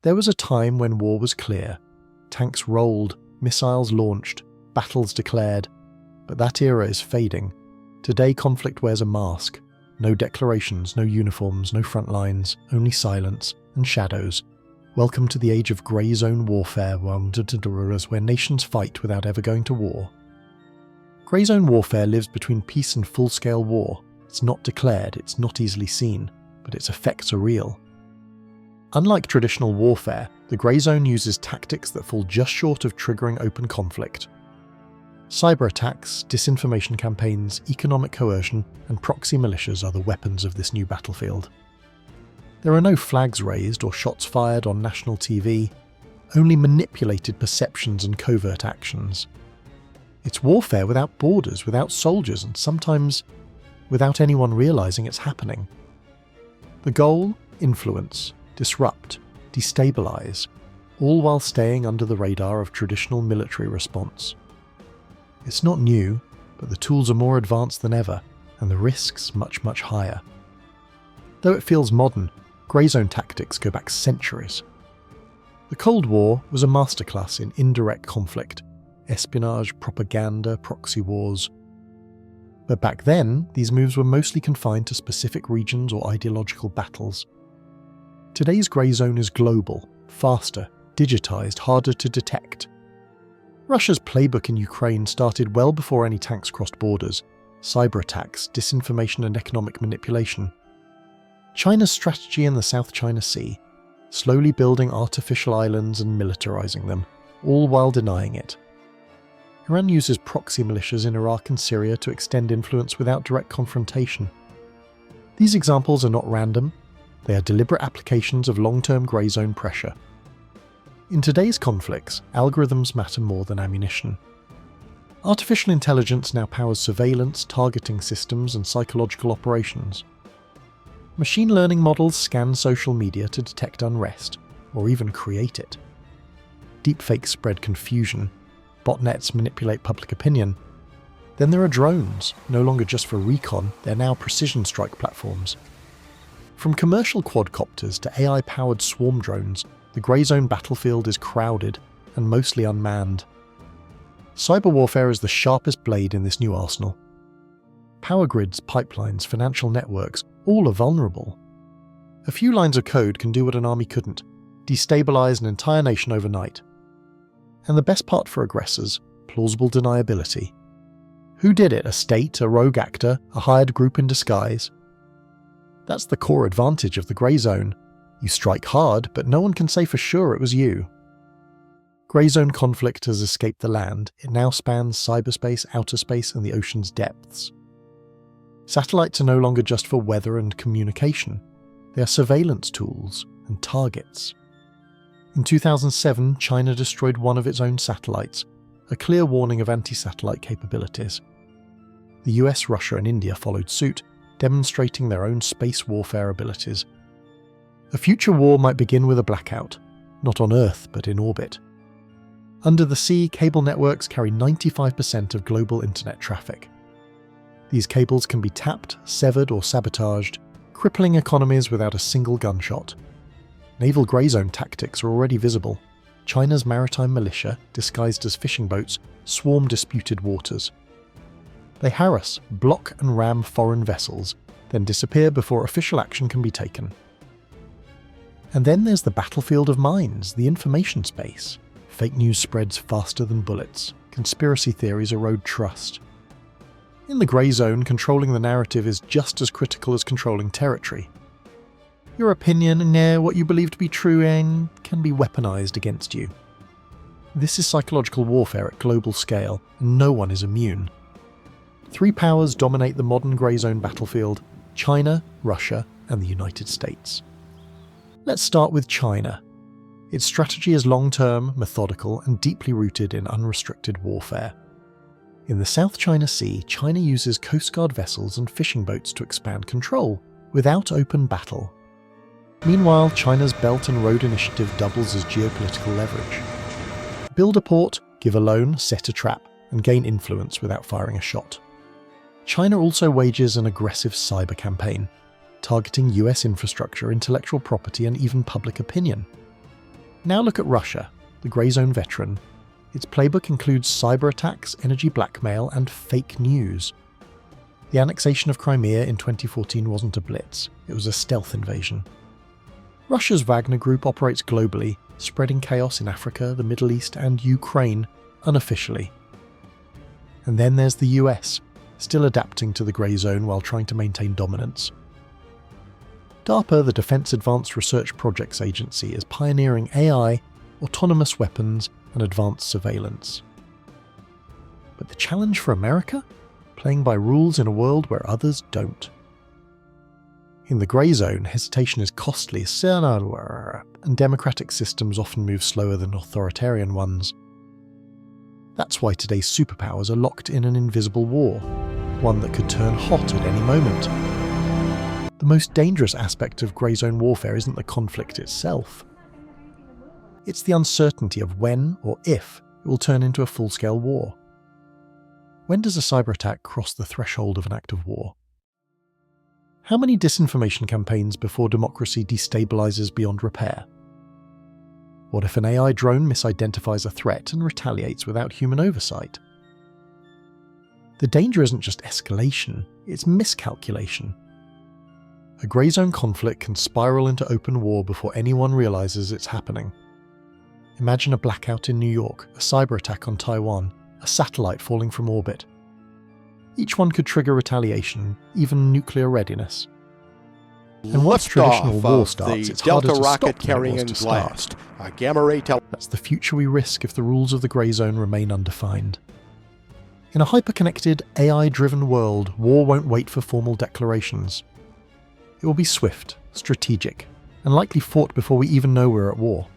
There was a time when war was clear. Tanks rolled, missiles launched, battles declared. But that era is fading. Today conflict wears a mask. No declarations, no uniforms, no front lines, only silence and shadows. Welcome to the age of grey zone warfare, where nations fight without ever going to war. Grey zone warfare lives between peace and full-scale war. It's not declared, it's not easily seen, but its effects are real. Unlike traditional warfare, the grey zone uses tactics that fall just short of triggering open conflict. Cyberattacks, disinformation campaigns, economic coercion, and proxy militias are the weapons of this new battlefield. There are no flags raised or shots fired on national TV, only manipulated perceptions and covert actions. It's warfare without borders, without soldiers, and sometimes without anyone realizing it's happening. The goal? Influence, disrupt, destabilize, all while staying under the radar of traditional military response. It's not new, but the tools are more advanced than ever, and the risks much, much higher. Though it feels modern, grey zone tactics go back centuries. The Cold War was a masterclass in indirect conflict, espionage, propaganda, proxy wars. But back then, these moves were mostly confined to specific regions or ideological battles. Today's grey zone is global, faster, digitized, harder to detect. Russia's playbook in Ukraine started well before any tanks crossed borders: cyberattacks, disinformation and economic manipulation. China's strategy in the South China Sea, slowly building artificial islands and militarizing them, all while denying it. Iran uses proxy militias in Iraq and Syria to extend influence without direct confrontation. These examples are not random, they are deliberate applications of long-term grey zone pressure. In today's conflicts, algorithms matter more than ammunition. Artificial intelligence now powers surveillance, targeting systems, and psychological operations. Machine learning models scan social media to detect unrest, or even create it. Deepfakes spread confusion. Botnets manipulate public opinion. Then there are drones, no longer just for recon, they're now precision strike platforms. From commercial quadcopters to AI-powered swarm drones, the grey zone battlefield is crowded and mostly unmanned. Cyber warfare is the sharpest blade in this new arsenal. Power grids, pipelines, financial networks, all are vulnerable. A few lines of code can do what an army couldn't: destabilize an entire nation overnight. And the best part for aggressors: plausible deniability. Who did it? A state, a rogue actor, a hired group in disguise? That's the core advantage of the grey zone. You strike hard, but no one can say for sure it was you. Grey zone conflict has escaped the land. It now spans cyberspace, outer space, and the ocean's depths. Satellites are no longer just for weather and communication. They are surveillance tools and targets. In 2007, China destroyed one of its own satellites, a clear warning of anti-satellite capabilities. The US, Russia, and India followed suit, demonstrating their own space warfare abilities. A future war might begin with a blackout, not on Earth but in orbit. Under the sea, cable networks carry 95% of global internet traffic. These cables can be tapped, severed, or sabotaged, crippling economies without a single gunshot. Naval grey zone tactics are already visible. China's maritime militia, disguised as fishing boats, swarm disputed waters. They harass, block and ram foreign vessels, then disappear before official action can be taken. And then there's the battlefield of minds, the information space. Fake news spreads faster than bullets. Conspiracy theories erode trust. In the grey zone, controlling the narrative is just as critical as controlling territory. Your opinion and what you believe to be true can be weaponized against you. This is psychological warfare at global scale, and no one is immune. Three powers dominate the modern grey zone battlefield: China, Russia, and the United States. Let's start with China. Its strategy is long-term, methodical, and deeply rooted in unrestricted warfare. In the South China Sea, China uses Coast Guard vessels and fishing boats to expand control, without open battle. Meanwhile, China's Belt and Road Initiative doubles as geopolitical leverage. Build a port, give a loan, set a trap, and gain influence without firing a shot. China also wages an aggressive cyber campaign, targeting US infrastructure, intellectual property, and even public opinion. Now look at Russia, the grey zone veteran. Its playbook includes cyberattacks, energy blackmail, and fake news. The annexation of Crimea in 2014 wasn't a blitz, it was a stealth invasion. Russia's Wagner Group operates globally, spreading chaos in Africa, the Middle East, and Ukraine, unofficially. And then there's the US, still adapting to the grey zone while trying to maintain dominance. DARPA, the Defense Advanced Research Projects Agency, is pioneering AI, autonomous weapons, and advanced surveillance. But the challenge for America? Playing by rules in a world where others don't. In the grey zone, hesitation is costly, and democratic systems often move slower than authoritarian ones. That's why today's superpowers are locked in an invisible war, one that could turn hot at any moment. The most dangerous aspect of grey zone warfare isn't the conflict itself. It's the uncertainty of when or if it will turn into a full-scale war. When does a cyber attack cross the threshold of an act of war? How many disinformation campaigns before democracy destabilizes beyond repair? What if an AI drone misidentifies a threat and retaliates without human oversight? The danger isn't just escalation, it's miscalculation. A grey zone conflict can spiral into open war before anyone realizes it's happening. Imagine a blackout in New York, a cyber attack on Taiwan, a satellite falling from orbit. Each one could trigger retaliation, even nuclear readiness. And once traditional war starts, it's harder to stop than it was to start. That's the future we risk if the rules of the grey zone remain undefined. In a hyper-connected, AI-driven world, war won't wait for formal declarations. It will be swift, strategic, and likely fought before we even know we're at war.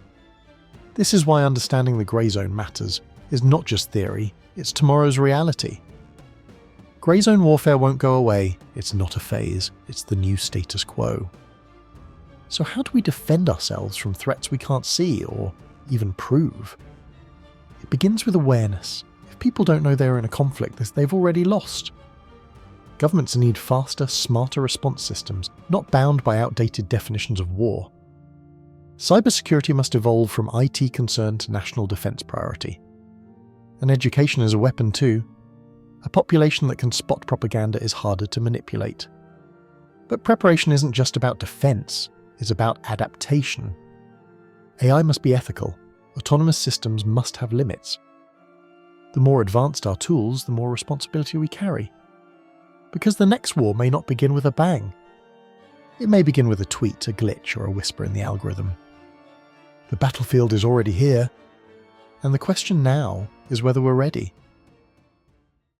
This is why understanding the grey zone matters, is not just theory, it's tomorrow's reality. Grey zone warfare won't go away, it's not a phase, it's the new status quo. So how do we defend ourselves from threats we can't see or even prove? It begins with awareness. If people don't know they're in a conflict, they've already lost. Governments need faster, smarter response systems, not bound by outdated definitions of war. Cybersecurity must evolve from IT concern to national defense priority. And education is a weapon too. A population that can spot propaganda is harder to manipulate. But preparation isn't just about defense, it's about adaptation. AI must be ethical. Autonomous systems must have limits. The more advanced our tools, the more responsibility we carry. Because the next war may not begin with a bang. It may begin with a tweet, a glitch, or a whisper in the algorithm. The battlefield is already here, and the question now is whether we're ready.